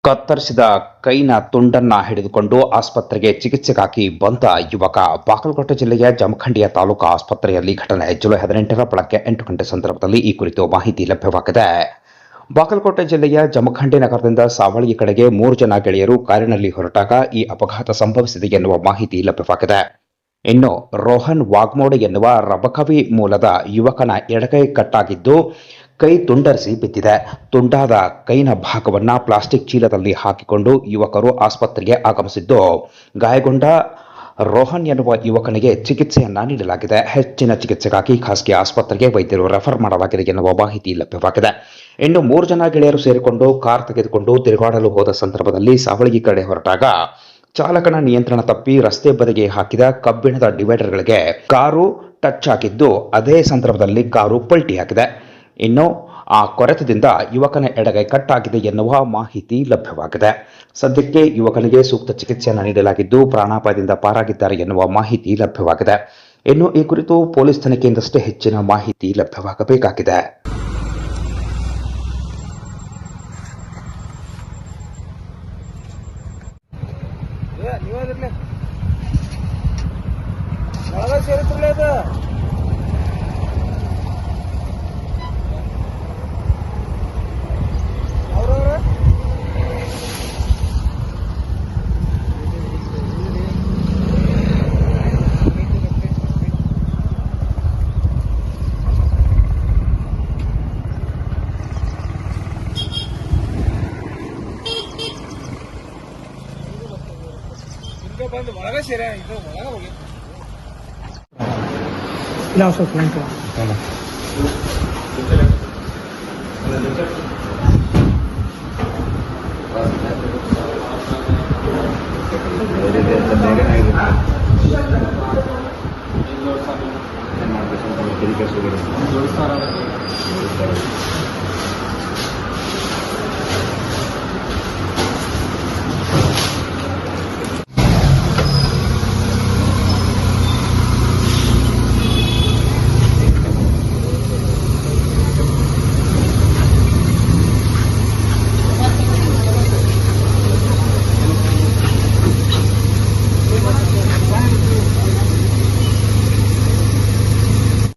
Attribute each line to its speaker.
Speaker 1: ಕತ್ತರಿಸಿದ ಕೈನ ತುಂಡನ್ನ ಹಿಡಿದುಕೊಂಡು ಆಸ್ಪತ್ರೆಗೆ ಚಿಕಿತ್ಸೆಗಾಗಿ ಬಂದ ಯುವಕ ಬಾಗಲಕೋಟೆ ಜಿಲ್ಲೆಯ ಜಮಖಂಡಿಯ ತಾಲೂಕು ಆಸ್ಪತ್ರೆಯಲ್ಲಿ ಘಟನೆ ಜುಲೈ 18ರ ಬೆಳಗ್ಗೆ 8 ಗಂಟೆ ಸಂದರ್ಭದಲ್ಲಿ ಈ ಕುರಿತು ಮಾಹಿತಿ ಲಭ್ಯವಾಗಿದೆ. ಬಾಗಲಕೋಟೆ ಜಿಲ್ಲೆಯ ಜಮಖಂಡಿ ನಗರದಿಂದ ಸಾವಳಗಿ ಕಡೆಗೆ 3 ಜನ ಗೆಳೆಯರು ಕಾರಿನಲ್ಲಿ ಹೊರಟಾಗ ಈ ಅಪಘಾತ ಸಂಭವಿಸಿದೆ ಎನ್ನುವ ಮಾಹಿತಿ ಲಭ್ಯವಾಗಿದೆ. ಇನ್ನು ರೋಹನ್ ವಾಗ್ಮೋಡೆ ಎನ್ನುವ ರಬಕವಿ ಮೂಲದ ಯುವಕನ ಎಡಗೈ ಕಟ್ಟಾಗಿದ್ದು ಕೈ ತುಂಡರಿಸಿ ಬಿದ್ದಿದೆ. ತುಂಡಾದ ಕೈನ ಭಾಗವನ್ನ ಪ್ಲಾಸ್ಟಿಕ್ ಚೀಲದಲ್ಲಿ ಹಾಕಿಕೊಂಡು ಯುವಕರು ಆಸ್ಪತ್ರೆಗೆ ಆಗಮಿಸಿದ್ದು, ಗಾಯಗೊಂಡ ರೋಹನ್ ಎನ್ನುವ ಯುವಕನಿಗೆ ಚಿಕಿತ್ಸೆಯನ್ನ ನೀಡಲಾಗಿದೆ. ಹೆಚ್ಚಿನ ಚಿಕಿತ್ಸೆಗಾಗಿ ಖಾಸಗಿ ಆಸ್ಪತ್ರೆಗೆ ವೈದ್ಯರು ರೆಫರ್ ಮಾಡಲಾಗಿದೆ ಎನ್ನುವ ಮಾಹಿತಿ ಲಭ್ಯವಾಗಿದೆ. ಇನ್ನು 3 ಜನ ಗೆಳೆಯರು ಸೇರಿಕೊಂಡು ಕಾರ್ ತೆಗೆದುಕೊಂಡು ತಿರುಗಾಡಲು ಹೋದ ಸಂದರ್ಭದಲ್ಲಿ ಸಾವಳಗಿ ಕಡೆ ಹೊರಟಾಗ ಚಾಲಕನ ನಿಯಂತ್ರಣ ತಪ್ಪಿ ರಸ್ತೆ ಬದಿಗೆ ಹಾಕಿದ ಕಬ್ಬಿಣದ ಡಿವೈಡರ್ಗಳಿಗೆ ಕಾರು ಟಚ್ ಆಗಿದ್ದು, ಅದೇ ಸಂದರ್ಭದಲ್ಲಿ ಕಾರು ಪಲ್ಟಿಯಾಗಿದೆ. ಇನ್ನು ಆ ಕೊರೆತದಿಂದ ಯುವಕನ ಎಡಗೈ ಕಟ್ಟಾಗಿದೆ ಎನ್ನುವ ಮಾಹಿತಿ ಲಭ್ಯವಾಗಿದೆ. ಸದ್ಯಕ್ಕೆ ಯುವಕನಿಗೆ ಸೂಕ್ತ ಚಿಕಿತ್ಸೆಯನ್ನು ನೀಡಲಾಗಿದ್ದು, ಪ್ರಾಣಾಪಾಯದಿಂದ ಪಾರಾಗಿದ್ದಾರೆ ಎನ್ನುವ ಮಾಹಿತಿ ಲಭ್ಯವಾಗಿದೆ. ಇನ್ನು ಈ ಕುರಿತು ಪೊಲೀಸ್ ತನಿಖೆಯಿಂದಷ್ಟೇ ಹೆಚ್ಚಿನ ಮಾಹಿತಿ ಲಭ್ಯವಾಗಬೇಕಾಗಿದೆ.
Speaker 2: ಬಂದು ಒಳಗೆ ಸೇರ ಇದು ಒಳಗೆ ಹೋಗಿ
Speaker 3: ಇಲ್ಲ ಸ್ವಲ್ಪ ಫ್ರೆಂಡ್